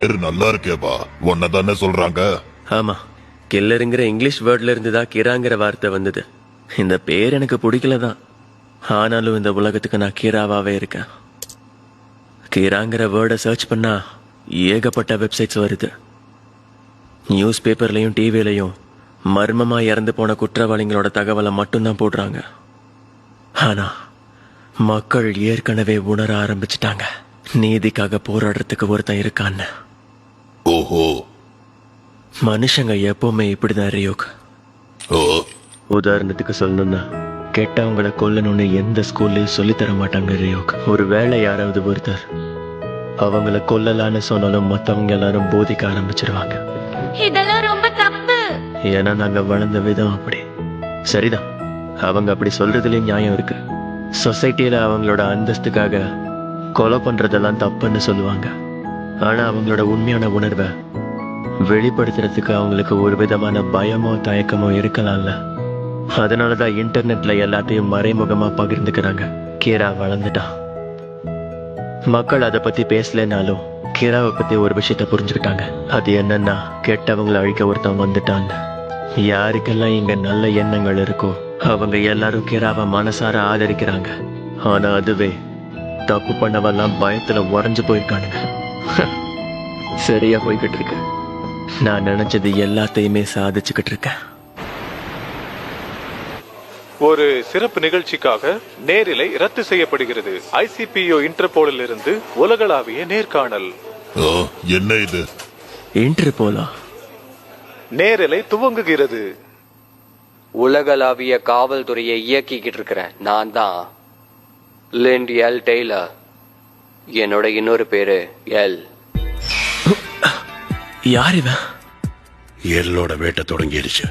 பேரு நல்லா இருக்கேப்பா, உன்னதானே சொல்றாங்க. ஆமா, கில்லருங்கிற இங்கிலீஷ் வேர்ட்ல இருந்துதான் கிராங்கிற வார்த்தை வந்தது. இந்த பேர் எனக்கு பிடிக்கலதான். ஆனாலும் இந்த உலகத்துக்கு நான் கீராவாவே இருக்கேன். கீராங்கிற வேர்டை சர்ச் பண்ணா ஏகப்பட்ட வெப்சைட்ஸ் வருது. நியூஸ் பேப்பர்லயும் டிவிலையும் மர்மமா இறந்து போன குற்றவாளிகளோட தகவலை மட்டும்தான் போடுறாங்க. ஆனா மக்கள் ஏற்கனவே உணர ஆரம்பிச்சிட்டாங்க, நீதிக்காக போராடுறதுக்கு ஒருத்தன் இருக்கான்னு. ஓஹோ, மனுஷங்க எப்பவுமே இப்படிதான் ரியோக். ஓ, உதாரணத்துக்கு சொல்லணும்னா, கெட்டவங்களை கொல்லணும்னு எந்த ஸ்கூல்லயும் சொல்லி தர மாட்டாங்க ரியோக். ஒரு வேளை யாராவது ஒருத்தர் அவங்கள கொல்லலான்னு சொன்னாலும் மத்தவங்க எல்லாரும் போதிக்க ஆரம்பிச்சிருவாங்க. இதெல்லாம் ரொம்ப தப்பு. ஏன்னா நாங்க வளர்ந்த விதம் அப்படி. சரிதான், அவங்க அப்படி சொல்றதுலயும் நியாயம் இருக்கு. சொசைட்டியில அவங்களோட அந்தஸ்துக்காக கொலை பண்றதெல்லாம் தப்புன்னு சொல்லுவாங்க. ஆனா அவங்களோட உண்மையான உணர்வை வெளிப்படுத்துறதுக்கு அவங்களுக்கு ஒரு விதமான பயமோ தயக்கமோ இருக்கலாம்ல. அதனாலதான் இன்டர்நெட்ல எல்லாத்தையும் மறைமுகமா பகிர்ந்துக்கிறாங்க. கீரா வளர்ந்துட்டான். மக்கள் அதை பத்தி பேசலனாலும் கீராவை பத்தி ஒரு விஷயத்த புரிஞ்சுக்கிட்டாங்க. அது என்னன்னா, கெட்டவங்களை அழிக்க ஒருத்தன் வந்துட்டான்னு. யாருக்கெல்லாம் இங்க நல்ல எண்ணங்கள் இருக்கோ அவங்க எல்லாரும் கீராவை மனசார ஆதரிக்கிறாங்க. ஆனா அதுவே தப்பு பண்ணவெல்லாம் பயத்துல உறைஞ்சு போயிருக்கானுங்க. சரியா போய்கிட்டு இருக்கு. நான் நினைச்சது எல்லாத்தையுமே சாதிச்சுக்கிட்டு இருக்கேன். ஒரு சிறப்பு நிகழ்ச்சிக்காக நேரிலை ரத்து செய்யப்படுகிறது. ICPO இன்டர்போலில் இருந்து உலகளாவிய நேர்காணல். ஓ, என்ன இது? இன்டர்போலா? நேரிலை துவங்குகிறது. உலகளாவிய காவல்துறையை இயக்கிக்கிட்டு இருக்கிறேன் நான் தான் லிண்ட் எல் டெய்லர். என்னோட இன்னொரு பேரு எல். யார் இவன்? எல்லோட வேட்டை தொடங்கிடுச்சு.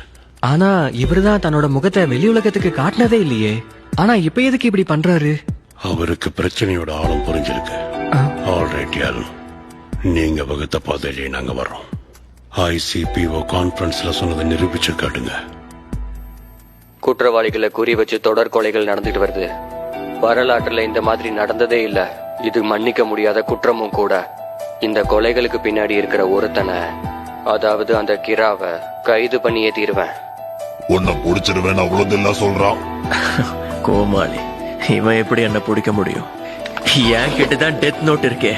ஆனா இவருதான் தன்னோட முகத்தை வெளி உலகத்துக்கு காட்டினதே இல்லையே. ஆனா இப்ப எதுக்கு இப்படி பண்றாரு? அவருக்கு பிரச்சனையோட ஆழம் புரிஞ்சிருக்கு. ஆல்ரைட் எல், நீங்க வகுத்த பாதையிலே நாங்க வர்றோம். ICPO கான்ஃபரன்ஸ்ல சொன்னதை நிரூபிச்சு காட்டுங்க. குற்றவாளிகளை குறி வச்சு தொடர் கொலைகள் நடந்துட்டு வருது. வரலாற்றுல இந்த மாதிரி நடந்ததே இல்ல. இது மன்னிக்க முடியாத குற்றமும் கூட. இந்த கொலைகளுக்கு பின்னாடி இருக்கிற ஒருத்தனை, அதாவது அந்த கிராவை கைது பண்ணியே தீருவேன். உன்னை புடிச்சிருவேன் அவ்வளவுதெல்லாம் சொல்றான். கோமாளி, இவன் எப்படி என்ன பிடிக்க முடியும்? என் கிட்டதான் டெத் நோட் இருக்கே.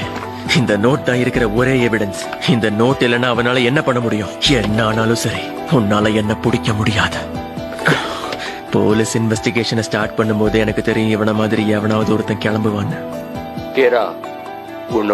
இந்த நோட் தான் இருக்கிற ஒரே எவிடன்ஸ். இந்த நோட் இல்லைன்னா அவனால என்ன பண்ண முடியும்? என்ன ஆனாலும் சரி, உன்னால என்ன பிடிக்க முடியாது. போலீஸ் இன்வெஸ்டிகேஷனை ஸ்டார்ட் பண்ணும்போது எனக்கு தெரியும் இவன மாதிரி எவனாவது ஒருத்தன் கிளம்புவான்னு. கிரா, உன்னோட